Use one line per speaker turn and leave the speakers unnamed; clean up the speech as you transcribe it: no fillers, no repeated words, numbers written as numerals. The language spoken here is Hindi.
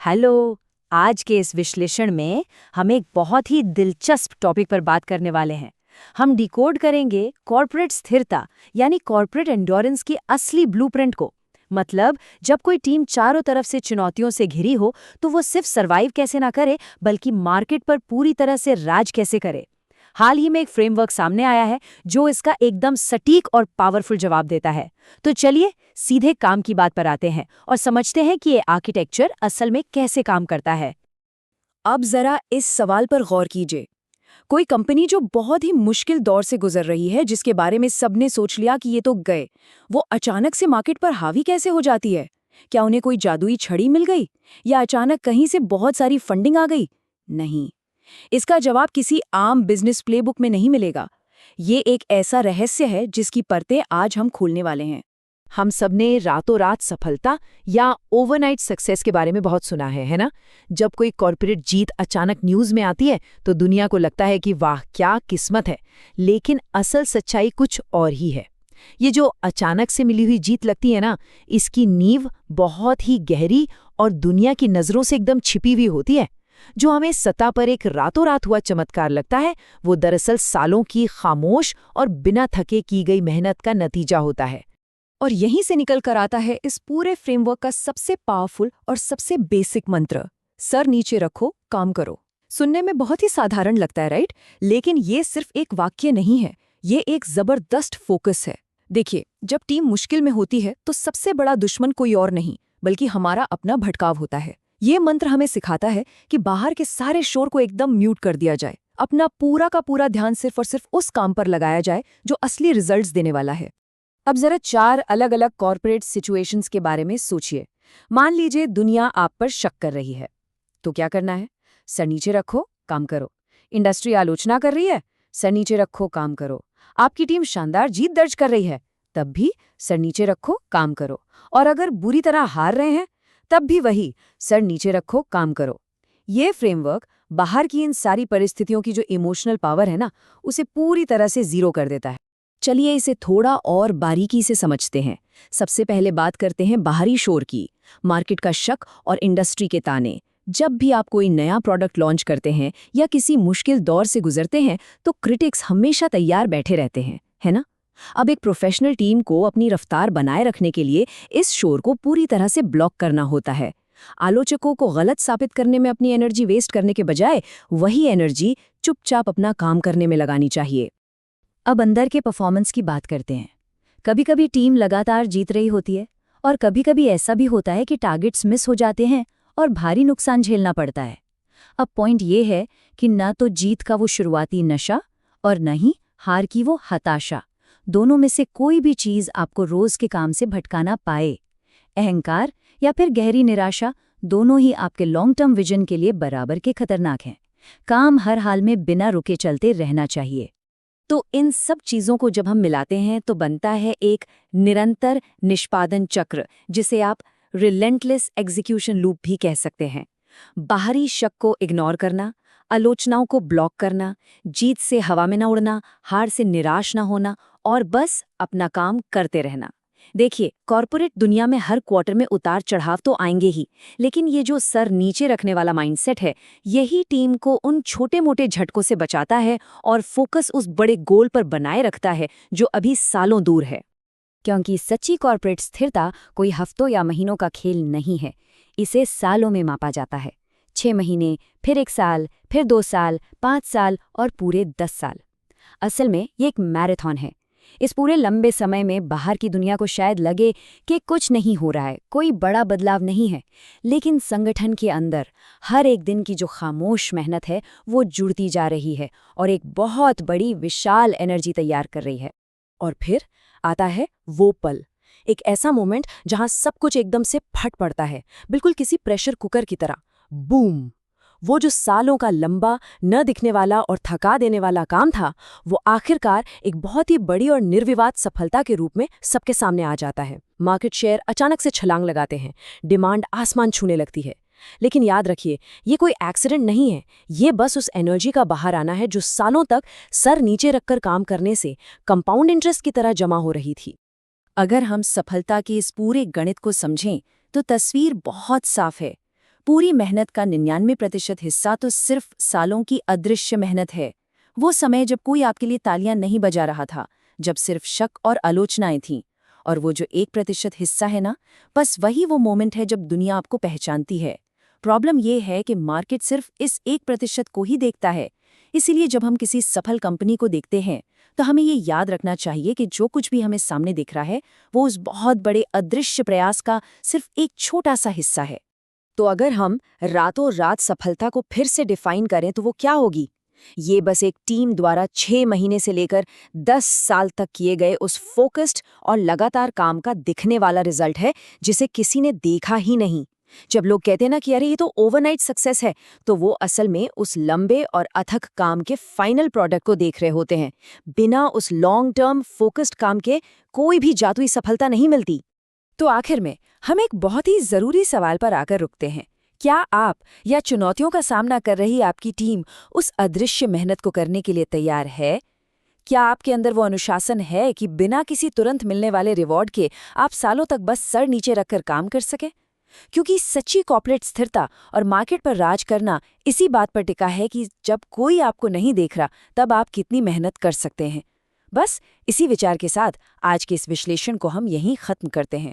हेलो। आज के इस विश्लेषण में हम एक बहुत ही दिलचस्प टॉपिक पर बात करने वाले हैं। हम डिकोड करेंगे कॉर्पोरेट स्थिरता यानी कॉर्पोरेट एंड्योरेंस की असली ब्लूप्रिंट को। मतलब जब कोई टीम चारों तरफ से चुनौतियों से घिरी हो तो वो सिर्फ सरवाइव कैसे ना करे बल्कि मार्केट पर पूरी तरह से राज कैसे करे। हाल ही में एक फ्रेमवर्क सामने आया है जो इसका एकदम सटीक और पावरफुल जवाब देता है। तो चलिए सीधे काम की बात पर आते हैं और समझते हैं कि ये आर्किटेक्चर असल में कैसे काम करता है।
अब जरा इस सवाल पर गौर कीजिए। कोई कंपनी जो बहुत ही मुश्किल दौर से गुजर रही है, जिसके बारे में सबने सोच लिया कि ये तो गए, वो अचानक से मार्केट पर हावी कैसे हो जाती है? क्या उन्हें कोई जादुई छड़ी मिल गई या अचानक कहीं से बहुत सारी फंडिंग आ गई? नहीं, इसका जवाब किसी आम बिजनेस प्लेबुक में नहीं मिलेगा। ये एक ऐसा रहस्य है जिसकी परतें आज हम खोलने वाले हैं।
हम सबने रातों रात सफलता या ओवरनाइट सक्सेस के बारे में बहुत सुना है ना? जब कोई कॉर्पोरेट जीत अचानक न्यूज़ में आती है तो दुनिया को लगता है कि वाह क्या किस्मत है, लेकिन असल सच्चाई कुछ और ही है। ये जो अचानक से मिली हुई जीत लगती है ना, इसकी नींव बहुत ही गहरी और दुनिया की नज़रों से एकदम छिपी हुई होती है। जो हमें सतह पर एक रातों रात हुआ चमत्कार लगता है, वो दरअसल सालों की खामोश और बिना थके की गई मेहनत का नतीजा होता है।
और यहीं से निकल कर आता है इस पूरे फ्रेमवर्क का सबसे पावरफुल और सबसे बेसिक मंत्र, सर नीचे रखो, काम करो। सुनने में बहुत ही साधारण लगता है, राइट? लेकिन ये सिर्फ एक वाक्य नहीं है, ये एक जबरदस्त फोकस है। देखिए, जब टीम मुश्किल में होती है तो सबसे बड़ा दुश्मन कोई और नहीं बल्कि हमारा अपना भटकाव होता है। ये मंत्र हमें सिखाता है कि बाहर के सारे शोर को एकदम म्यूट कर दिया जाए, अपना पूरा का पूरा ध्यान सिर्फ और सिर्फ उस काम पर लगाया जाए जो असली रिजल्ट्स देने वाला है। अब जरा 4 अलग अलग कॉर्पोरेट सिचुएशंस के बारे में सोचिए। मान लीजिए दुनिया आप पर शक कर रही है, तो क्या करना है? सर नीचे रखो, काम करो। इंडस्ट्री आलोचना कर रही है, सर नीचे रखो, काम करो। आपकी टीम शानदार जीत दर्ज कर रही है, तब भी सर नीचे रखो, काम करो। और अगर बुरी तरह हार रहे हैं, तब भी वही, सर नीचे रखो, काम करो। ये फ्रेमवर्क बाहर की इन सारी परिस्थितियों की जो इमोशनल पावर है ना, उसे पूरी तरह से जीरो कर देता है। चलिए इसे थोड़ा और बारीकी से समझते हैं। सबसे पहले बात करते हैं बाहरी शोर की, मार्केट का शक और इंडस्ट्री के ताने। जब भी आप कोई नया प्रोडक्ट लॉन्च करते हैं या किसी मुश्किल दौर से गुजरते हैं तो क्रिटिक्स हमेशा तैयार बैठे रहते हैं, है ना? अब एक प्रोफेशनल टीम को अपनी रफ्तार बनाए रखने के लिए इस शोर को पूरी तरह से ब्लॉक करना होता है। आलोचकों को गलत साबित करने में अपनी एनर्जी वेस्ट करने के बजाय वही एनर्जी चुपचाप अपना काम करने में लगानी चाहिए। अब अंदर के परफॉर्मेंस की बात करते हैं। कभी कभी टीम लगातार जीत रही होती है और कभी कभी ऐसा भी होता है कि टारगेट्स मिस हो जाते हैं और भारी नुकसान झेलना पड़ता है। अब पॉइंट ये है कि न तो जीत का वो शुरुआती नशा और न ही हार की वो हताशा, दोनों में से कोई भी चीज़ आपको रोज के काम से भटकाना पाए। अहंकार या फिर गहरी निराशा, दोनों ही आपके लॉन्ग टर्म विजन के लिए बराबर के खतरनाक हैं। काम हर हाल में बिना रुके चलते रहना चाहिए। तो इन सब चीज़ों को जब हम मिलाते हैं तो बनता है एक निरंतर निष्पादन चक्र, जिसे आप रिलेंटलेस एग्जीक्यूशन लूप भी कह सकते हैं। बाहरी शक को इग्नोर करना, आलोचनाओं को ब्लॉक करना, जीत से हवा में न उड़ना, हार से निराश न होना और बस अपना काम करते रहना। देखिए, कॉर्पोरेट दुनिया में हर क्वार्टर में उतार चढ़ाव तो आएंगे ही, लेकिन ये जो सर नीचे रखने वाला माइंडसेट है, यही टीम को उन छोटे मोटे झटकों से बचाता है और फोकस उस बड़े गोल पर बनाए रखता है जो अभी सालों दूर है। क्योंकि सच्ची कॉर्पोरेट स्थिरता कोई हफ्तों या महीनों का खेल नहीं है, इसे सालों में मापा जाता है। 6 महीने, फिर 1 साल, फिर 2 साल, 5 साल और पूरे 10 साल। असल में ये एक मैराथन है। इस पूरे लंबे समय में बाहर की दुनिया को शायद लगे कि कुछ नहीं हो रहा है, कोई बड़ा बदलाव नहीं है, लेकिन संगठन के अंदर हर एक दिन की जो खामोश मेहनत है वो जुड़ती जा रही है और एक बहुत बड़ी विशाल एनर्जी तैयार कर रही है। और फिर आता है वो पल, एक ऐसा मोमेंट जहां सब कुछ एकदम से फट पड़ता है, बिल्कुल किसी प्रेशर कुकर की तरह। बूम! वो जो सालों का लंबा, न दिखने वाला और थका देने वाला काम था, वो आखिरकार एक बहुत ही बड़ी और निर्विवाद सफलता के रूप में सबके सामने आ जाता है। मार्केट शेयर अचानक से छलांग लगाते हैं, डिमांड आसमान छूने लगती है। लेकिन याद रखिए, ये कोई एक्सीडेंट नहीं है, ये बस उस एनर्जी का बाहर आना है जो सालों तक सर नीचे रखकर काम करने से कंपाउंड इंटरेस्ट की तरह जमा हो रही थी। अगर हम सफलता के इस पूरे गणित को समझें तो तस्वीर बहुत साफ है।
पूरी मेहनत का 99% हिस्सा तो सिर्फ सालों की अदृश्य मेहनत है। वो समय जब कोई आपके लिए तालियां नहीं बजा रहा था, जब सिर्फ शक और आलोचनाएं थीं। और वो जो 1% हिस्सा है ना, बस वही वो मोमेंट है जब दुनिया आपको पहचानती है। प्रॉब्लम ये है कि मार्केट सिर्फ इस 1% को ही देखता है। इसीलिए जब हम किसी सफल कंपनी को देखते हैं तो हमें ये याद रखना चाहिए कि जो कुछ भी हमें सामने दिख रहा है वो उस बहुत बड़े अदृश्य प्रयास का सिर्फ एक छोटा सा हिस्सा है।
तो अगर हम रातों रात सफलता को फिर से डिफाइन करें तो वो क्या होगी? ये बस एक टीम द्वारा 6 महीने से लेकर 10 साल तक किए गए उस फोकस्ड और लगातार काम का दिखने वाला रिजल्ट है जिसे किसी ने देखा ही नहीं। जब लोग कहते हैं ना कि अरे ये तो ओवरनाइट सक्सेस है, तो वो असल में उस लंबे और अथक काम के फाइनल प्रोडक्ट को देख रहे होते हैं। बिना उस लॉन्ग टर्म फोकस्ड काम के कोई भी जादुई सफलता नहीं मिलती। तो आखिर में हम एक बहुत ही जरूरी सवाल पर आकर रुकते हैं। क्या आप या चुनौतियों का सामना कर रही आपकी टीम उस अदृश्य मेहनत को करने के लिए तैयार है? क्या आपके अंदर वो अनुशासन है कि बिना किसी तुरंत मिलने वाले रिवॉर्ड के आप सालों तक बस सर नीचे रखकर काम कर सके? क्योंकि सच्ची कॉर्पोरेट स्थिरता और मार्केट पर राज करना इसी बात पर टिका है कि जब कोई आपको नहीं देख रहा तब आप कितनी मेहनत कर सकते हैं। बस इसी विचार के साथ आज के इस विश्लेषण को हम यहीं खत्म करते हैं।